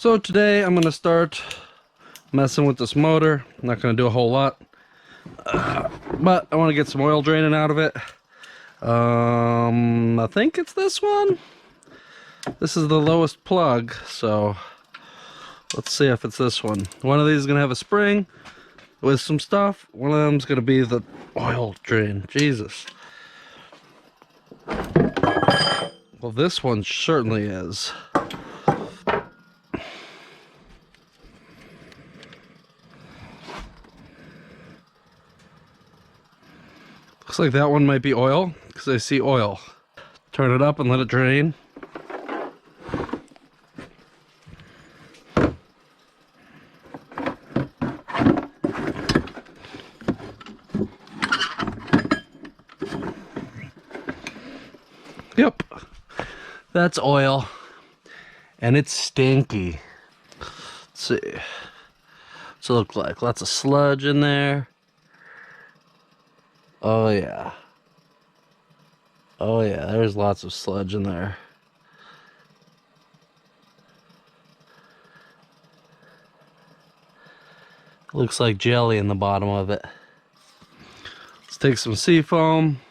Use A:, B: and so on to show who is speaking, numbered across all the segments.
A: So today I'm going to start messing with this motor. I'm not going to do a whole lot, but I want to get some oil draining out of it. I think it's this one. This is the lowest plug, so let's see if it's this one. One of these is going to have a spring with some stuff. One of them is going to be the oil drain. Jesus. Well, this one certainly is. Looks like that one might be oil, because I see oil. Turn it up and let it drain. Yep, that's oil, and it's stinky. Let's see. What's it look like? Lots of sludge in there. Oh yeah. Oh yeah, there's lots of sludge in there. Looks like jelly in the bottom of it. Let's take some sea foam.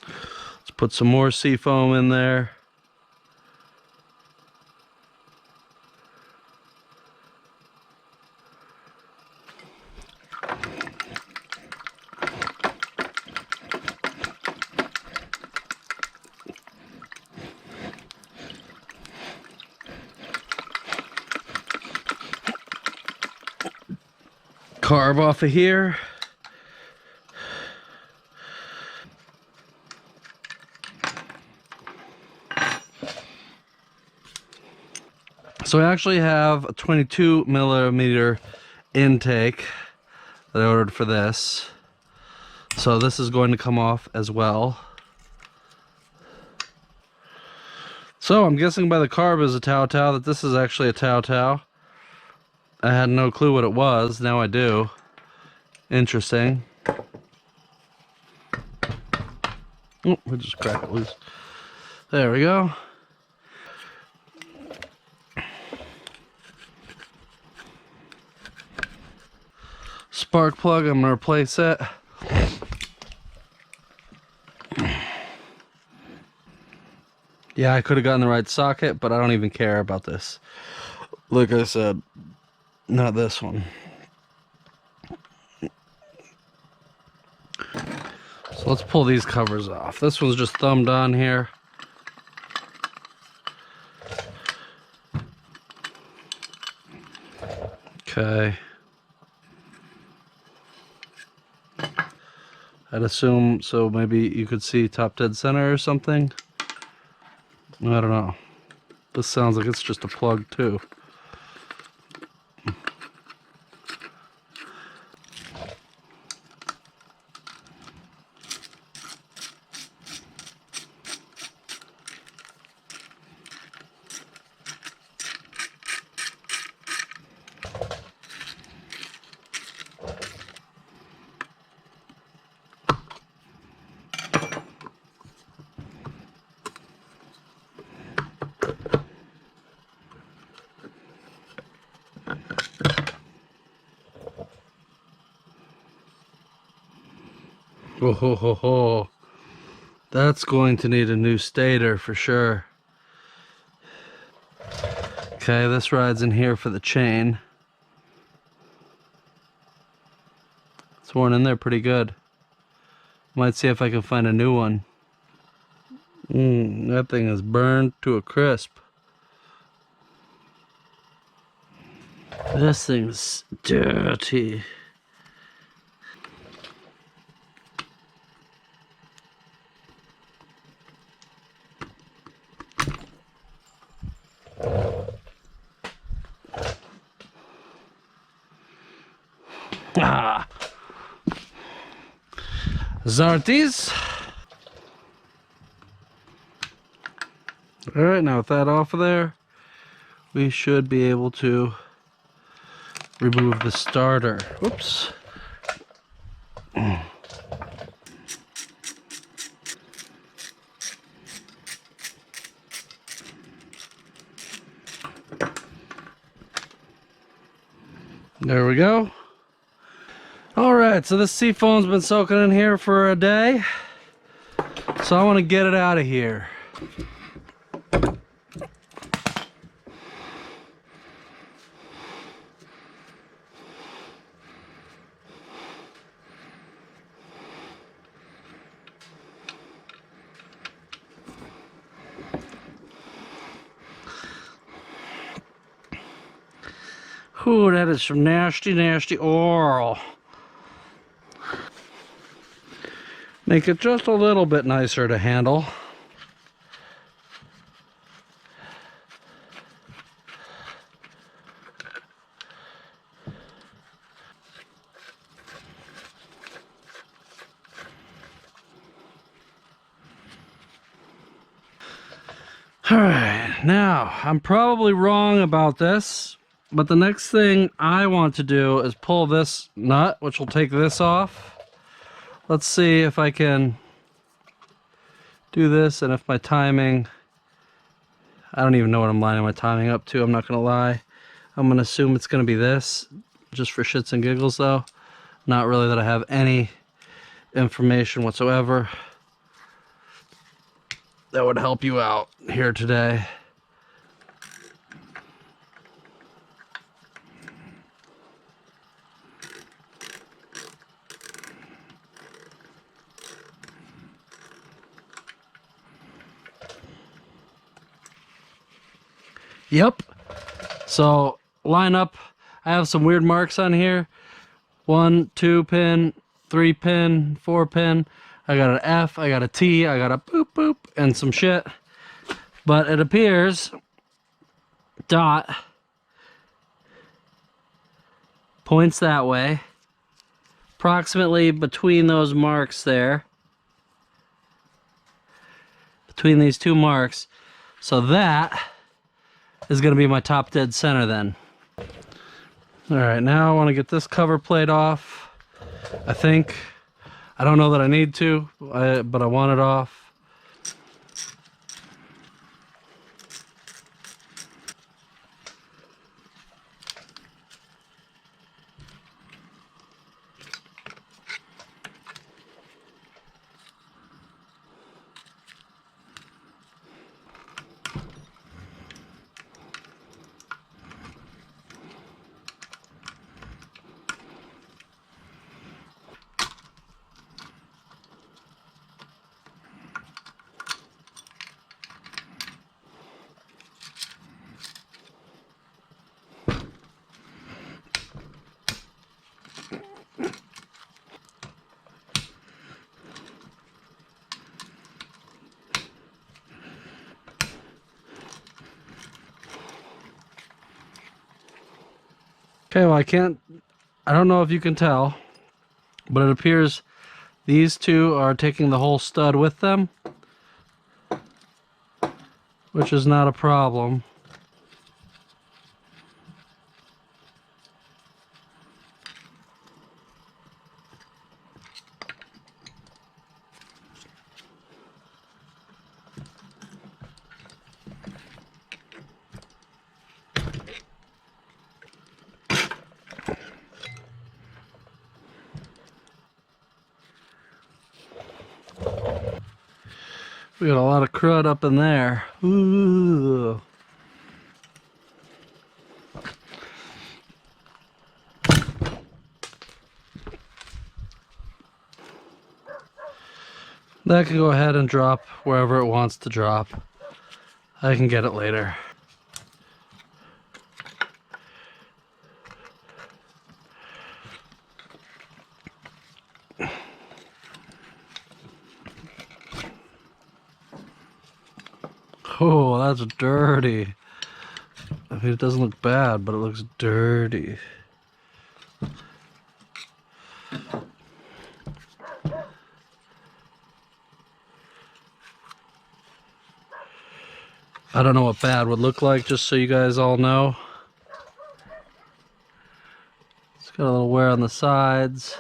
A: Let's put some more sea foam in there. Carve off of here. So I actually have a 22 millimeter intake that I ordered for this. So this is going to come off as well. So I'm guessing by the carb is a Tao Tao that this is actually a Tao Tao. I had no clue what it was, now I do. Interesting. Oh, we just cracked it loose. There we go. Spark plug, I'm gonna replace it. Yeah, I could have gotten the right socket, but I don't even care about this. Like I said, not this one. So let's pull these covers off. This one's just thumbed on here. Okay. I'd assume, so maybe you could see top dead center or something. I don't know. This sounds like it's just a plug too. Oh ho ho ho. That's going to need a new stator for sure. Okay, this rides in here for the chain. It's worn in there pretty good. Might see if I can find a new one. That thing is burned to a crisp. This thing's dirty. Ah, Zarties. All right, now with that off of there, we should be able to remove the starter. Oops. There we go. All right, so this seafoam's been soaking in here for a day. So I want to get it out of here. Ooh, that is some nasty, nasty oil. Make it just a little bit nicer to handle. All right, now I'm probably wrong about this, but the next thing I want to do is pull this nut, which will take this off. Let's see if I can do this, and if my timing, I don't even know what I'm lining my timing up to, I'm not gonna lie. I'm gonna assume it's gonna be this, just for shits and giggles though. Not really that I have any information whatsoever that would help you out here today. Yep. So line up. I have some weird marks on here. 1, 2 pin, 3 pin, 4 pin. I got an F, I got a T, I got a boop boop, and some shit. But it appears dot points that way. Approximately between those marks there. Between these two marks. So that is going to be my top dead center then. Alright, now I want to get this cover plate off. I think. I don't know that I need to, but I want it off. Okay, well I don't know if you can tell, but it appears these two are taking the whole stud with them, which is not a problem. We got a lot of crud up in there. Ooh. That can go ahead and drop wherever it wants to drop. I can get it later. Oh, that's dirty. I mean, it doesn't look bad, but it looks dirty. I don't know what bad would look like, just so you guys all know. It's got a little wear on the sides.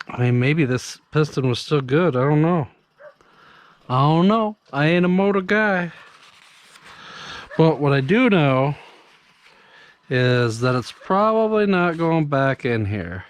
A: I mean, maybe this piston was still good. I don't know. I ain't a motor guy. But what I do know is that it's probably not going back in here.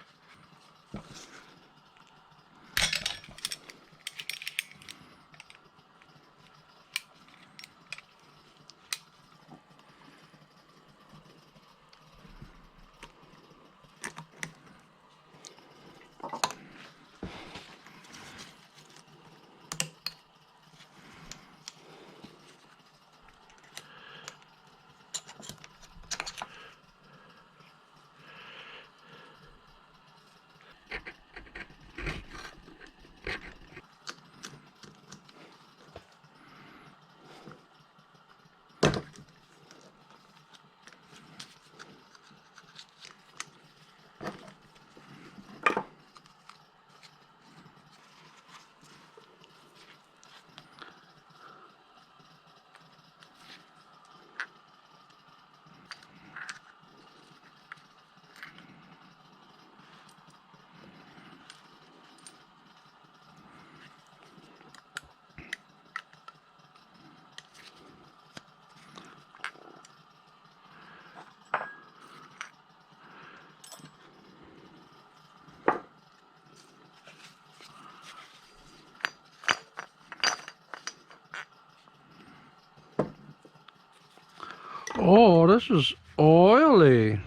A: Oh, this is oily.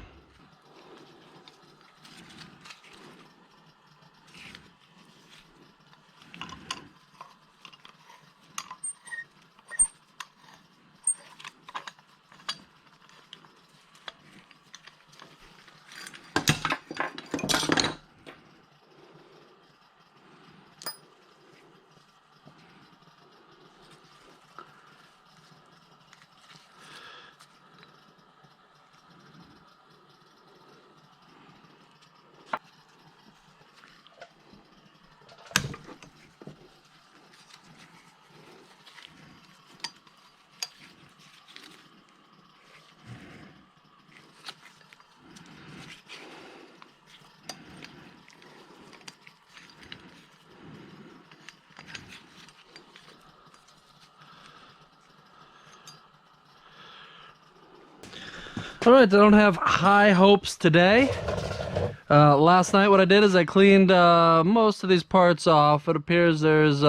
A: Alright, I don't have high hopes today. Last night what I did is I cleaned most of these parts off. It appears there's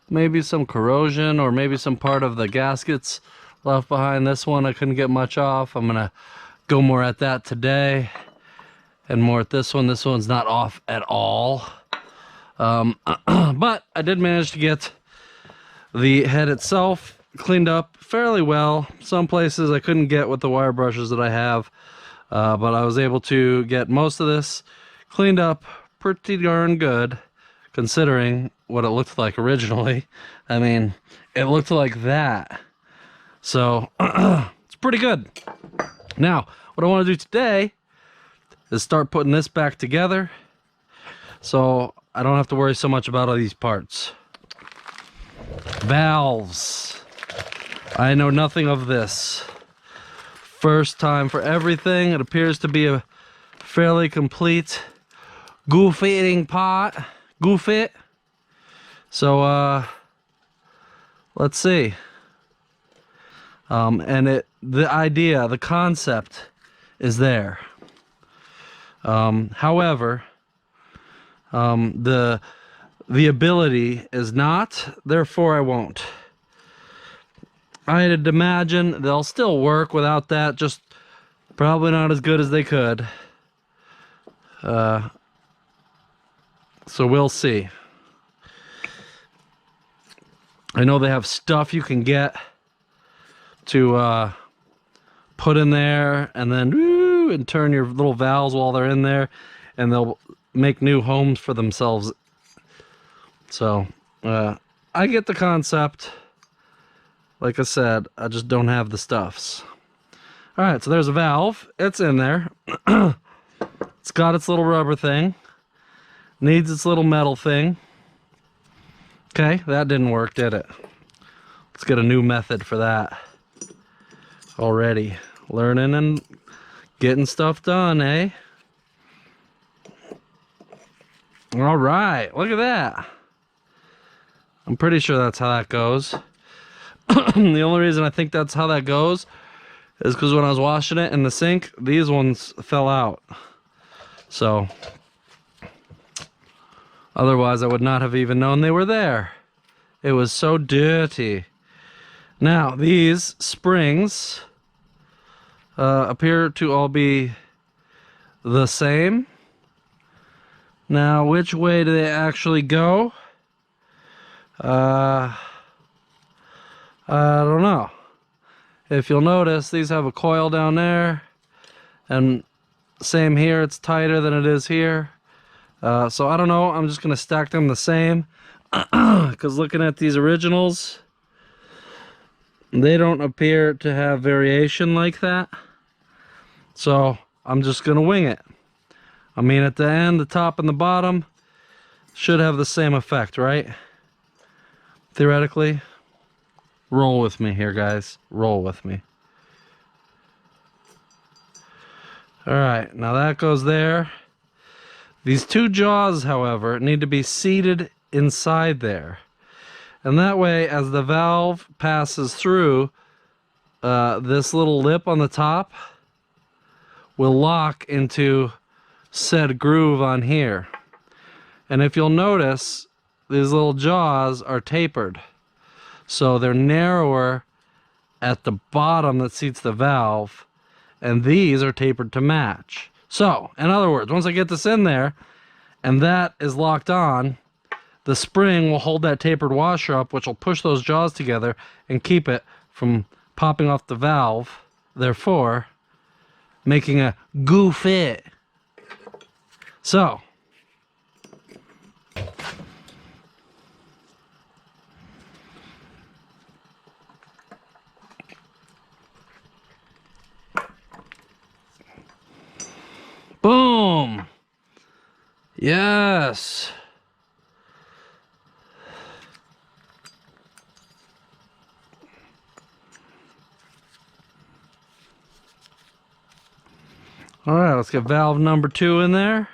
A: maybe some corrosion or maybe some part of the gaskets left behind. This one I couldn't get much off. I'm gonna go more at that today and more at this one. This one's not off at all. But I did manage to get the head itself cleaned up fairly well. Some places I couldn't get with the wire brushes that I have, but I was able to get most of this cleaned up pretty darn good, considering what it looked like originally. I mean, it looked like that. So, it's pretty good. Now, what I want to do today is start putting this back together, so I don't have to worry so much about all these parts. Valves. I know nothing of this. First time for everything. It appears to be a fairly complete goof-eating pot. Goof-it. So, let's see. And the idea, the concept is there. However, the ability is not, therefore I won't. I'd imagine they'll still work without that, just probably not as good as they could. So we'll see. I know they have stuff you can get to put in there and then and turn your little valves while they're in there, and they'll make new homes for themselves. So I get the concept. Like I said, I just don't have the stuffs. Alright, so there's a valve. It's in there. It's got its little rubber thing. Needs its little metal thing. Okay, that didn't work, did it? Let's get a new method for that. Already. Learning and getting stuff done, eh? Alright, look at that. I'm pretty sure that's how that goes. The only reason I think that's how that goes is because when I was washing it in the sink, these ones fell out. So otherwise I would not have even known they were there. It was so dirty. Now these springs appear to all be the same. Now which way do they actually go? I don't know. If you'll notice, these have a coil down there, and same here, it's tighter than it is here. So I don't know, I'm just gonna stack them the same, because looking at these originals, they don't appear to have variation like that. So I'm just gonna wing it. I mean, at the end, the top and the bottom should have the same effect, right? Theoretically. Roll with me here, guys. Roll with me. Alright, now that goes there. These two jaws, however, need to be seated inside there. And that way, as the valve passes through, this little lip on the top will lock into said groove on here. And if you'll notice, these little jaws are tapered. So they're narrower at the bottom that seats the valve, and these are tapered to match. So, in other words, once I get this in there, and that is locked on, the spring will hold that tapered washer up, which will push those jaws together and keep it from popping off the valve, therefore making a good fit. So, boom! Yes! Alright, let's get valve number 2 in there.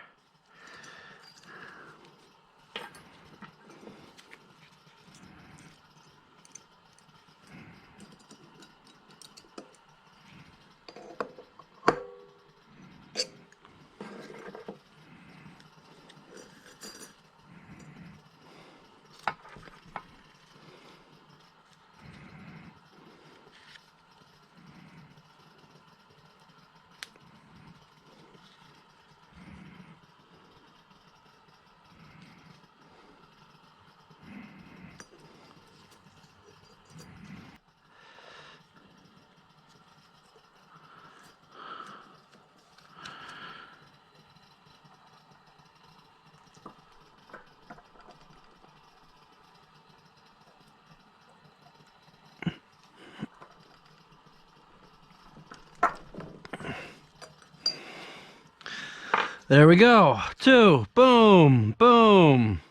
A: There we go. 2. Boom. Boom.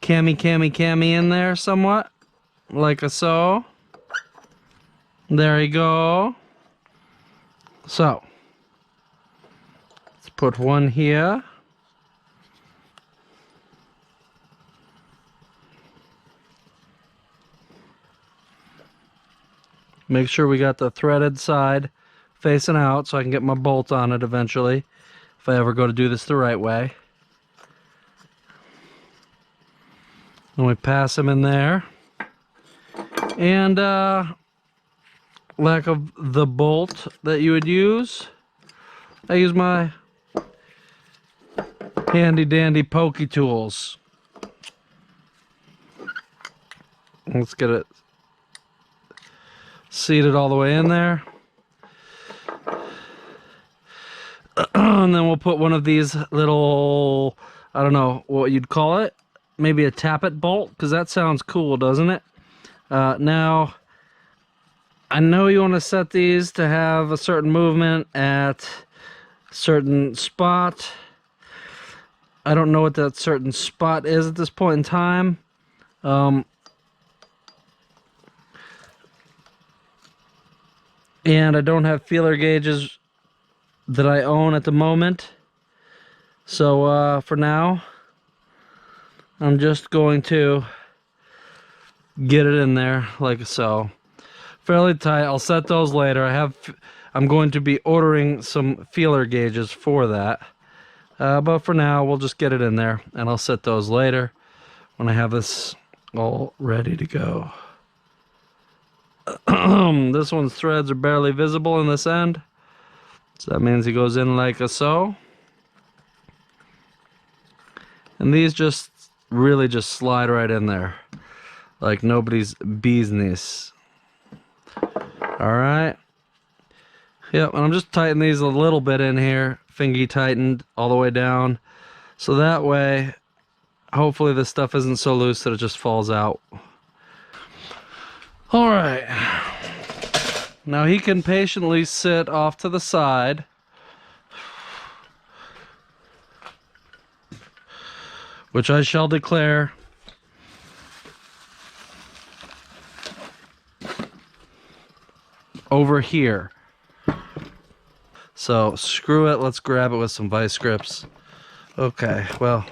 A: Cami in there somewhat. Like a so. There you go. So. Let's put one here. Make sure we got the threaded side facing out so I can get my bolt on it eventually. If I ever go to do this the right way. And we pass them in there. And lack of the bolt that you would use, I use my handy dandy pokey tools. Let's get it seated all the way in there. And then we'll put one of these little, I don't know what you'd call it, maybe a tappet bolt, because that sounds cool, doesn't it? Now, I know you want to set these to have a certain movement at a certain spot. I don't know what that certain spot is at this point in time. And I don't have feeler gauges that I own at the moment. So for now, I'm just going to get it in there like so. Fairly tight. I'll set those later. I'm going to be ordering some feeler gauges for that. But for now, we'll just get it in there, and I'll set those later when I have this all ready to go. This one's threads are barely visible in this end, so that means he goes in like a so. And these just really just slide right in there like nobody's business. Alright. Yep, and I'm just tightening these a little bit in here, fingy tightened all the way down, so that way hopefully this stuff isn't so loose that it just falls out. Alright, now he can patiently sit off to the side. Which I shall declare over here. So screw it, let's grab it with some vice grips. Okay, well,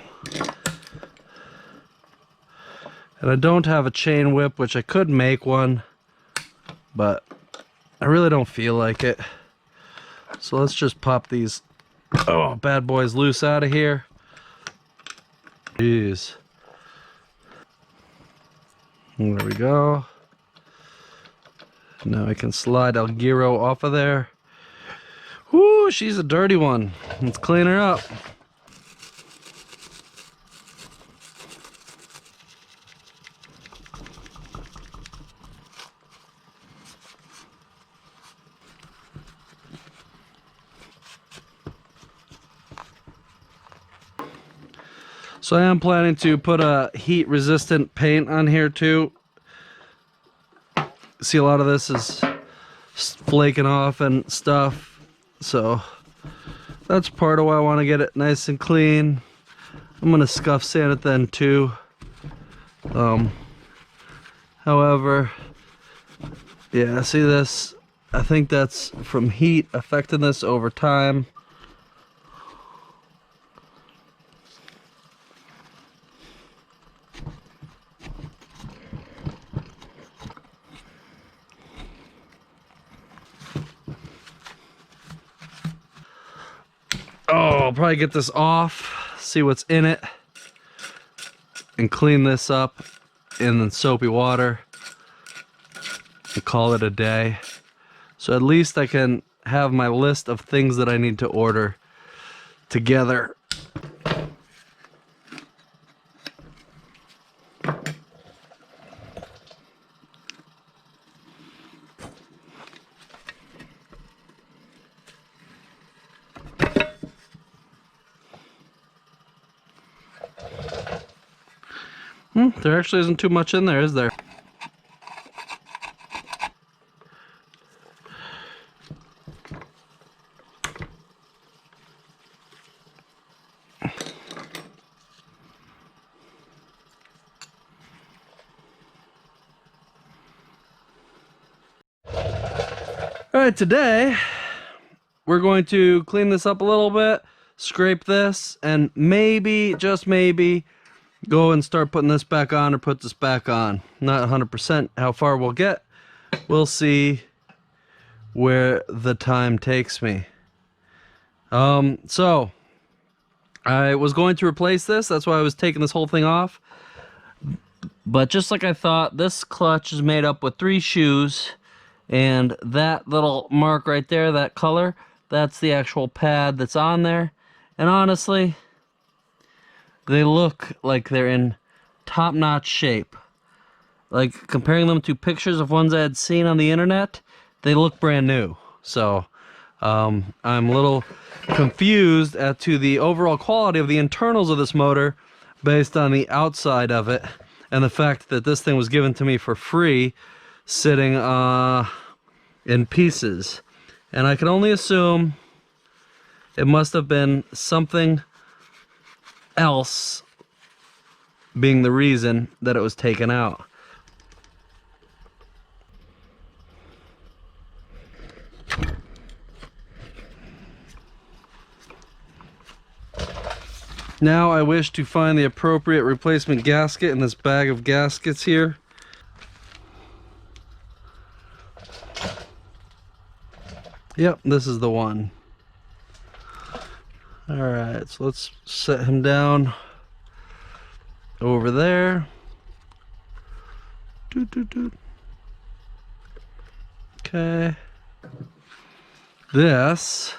A: and I don't have a chain whip, which I could make one, but I really don't feel like it. So let's just pop these bad boys loose out of here. Jeez. There we go. Now I can slide El Giro off of there. Whoo, she's a dirty one. Let's clean her up. So I am planning to put a heat resistant paint on here too. See, a lot of this is flaking off and stuff, so that's part of why I want to get it nice and clean. I'm gonna scuff sand it then too. However, yeah, see this? I think that's from heat affecting this over time. Oh, I'll probably get this off, see what's in it, and clean this up in soapy water and call it a day. So at least I can have my list of things that I need to order together. There actually isn't too much in there, is there? Alright, today we're going to clean this up a little bit, scrape this, and maybe, just maybe, go and start putting this back on or put this back on. Not 100% how far we'll get. We'll see where the time takes me. So I was going to replace this. That's why I was taking this whole thing off. But just like I thought, this clutch is made up with 3 shoes. And that little mark right there, that color, that's the actual pad that's on there. And honestly, they look like they're in top-notch shape. Like, comparing them to pictures of ones I had seen on the internet, they look brand new. So, I'm a little confused as to the overall quality of the internals of this motor based on the outside of it, and the fact that this thing was given to me for free, sitting in pieces. And I can only assume it must have been something else being the reason that it was taken out. Now I wish to find the appropriate replacement gasket in this bag of gaskets here. Yep, this is the one. Alright, so let's set him down over there. Doot, doot, doot. Okay. This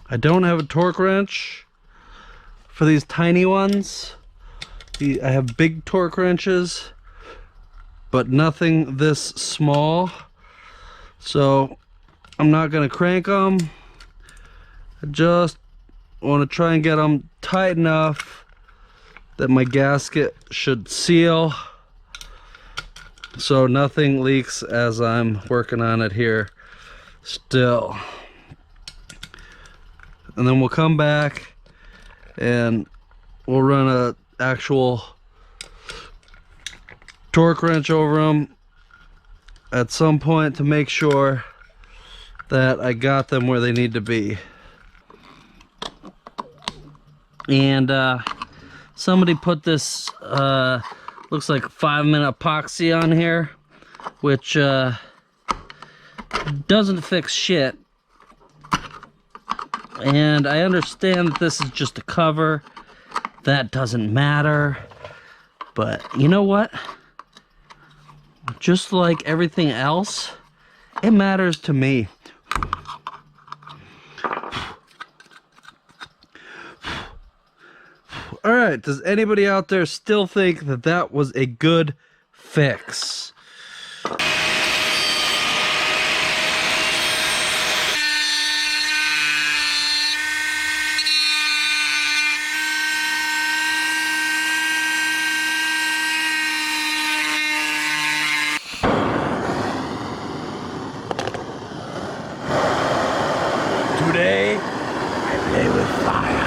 A: I don't have a torque wrench for these tiny ones. I have big torque wrenches, but nothing this small. So I'm not gonna crank them. I just want to try and get them tight enough that my gasket should seal so nothing leaks as I'm working on it here still. And then we'll come back and we'll run a actual torque wrench over them at some point to make sure that I got them where they need to be. And somebody put this looks like 5-minute epoxy on here, which doesn't fix shit. And I understand that this is just a cover. That doesn't matter. But you know what? Just like everything else, it matters to me. Alright, does anybody out there still think that that was a good fix?
B: Today, I play with fire.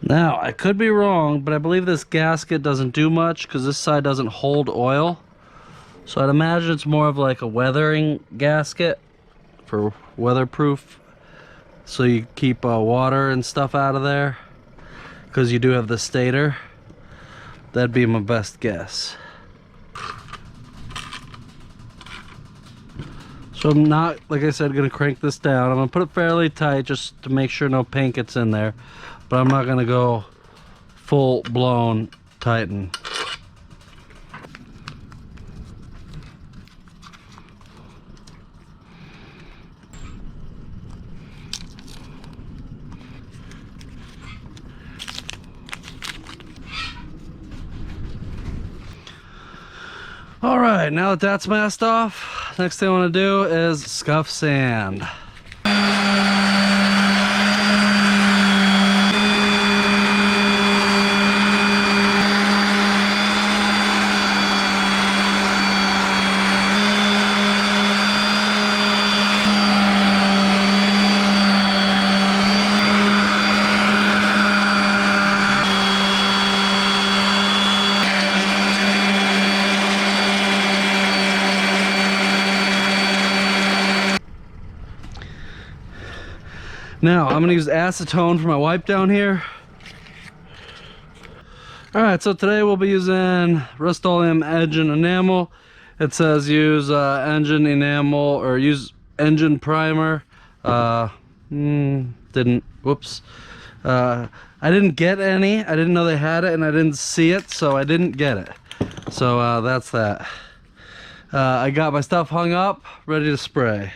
A: Now, I could be wrong, but I believe this gasket doesn't do much because this side doesn't hold oil. So I'd imagine it's more of like a weathering gasket for weatherproof. So you keep water and stuff out of there because you do have the stator. That'd be my best guess. So I'm not, like I said, gonna crank this down. I'm gonna put it fairly tight just to make sure no paint gets in there. But I'm not gonna go full blown tighten. All right, now that that's masked off, next thing I want to do is scuff sand. Now, I'm going to use acetone for my wipe down here. Alright, so today we'll be using Rust-Oleum engine enamel. It says use engine enamel or use engine primer. Didn't, whoops. I didn't get any. I didn't know they had it, and I didn't see it, so I didn't get it. So that's that. I got my stuff hung up, ready to spray.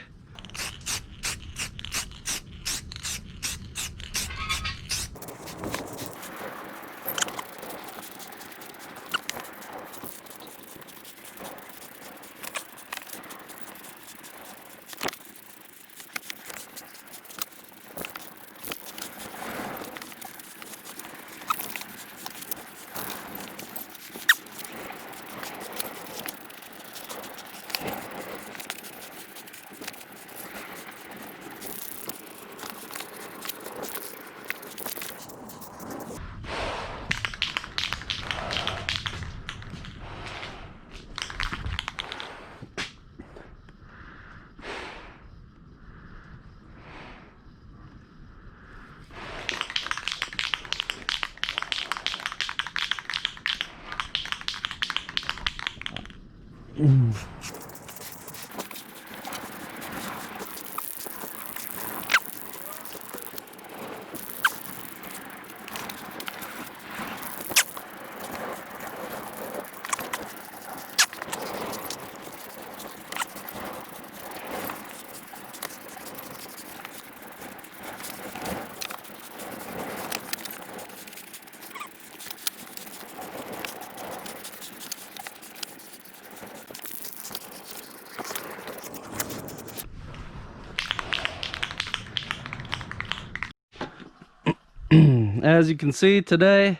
A: As you can see today,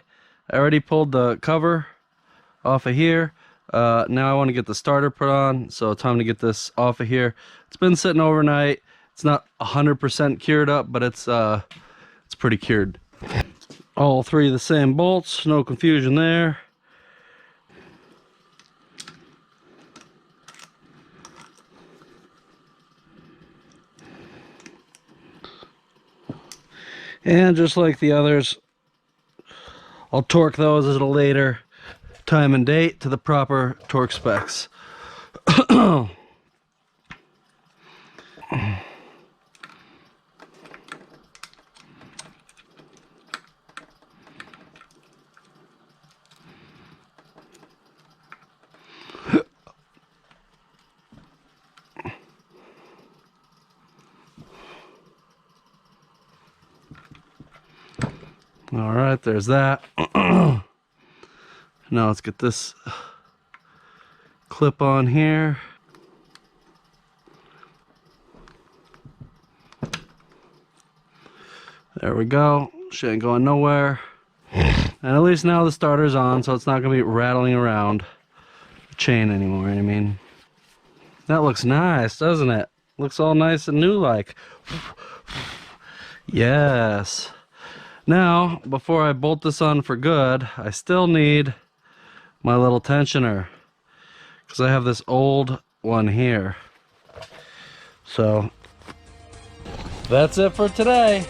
A: I already pulled the cover off of here. Now I want to get the starter put on, so time to get this off of here. It's been sitting overnight. It's not 100% cured up, but it's pretty cured. All three of the same bolts, no confusion there. And just like the others, I'll torque those at a later time and date to the proper torque specs. All right, there's that. Now let's get this clip on here. There we go. She ain't going nowhere. And at least now the starter's on, so it's not gonna be rattling around the chain anymore. I mean, that looks nice, doesn't it? Looks all nice and new like. Yes. Now, before I bolt this on for good, I still need my little tensioner, because I have this old one here. So, that's it for today.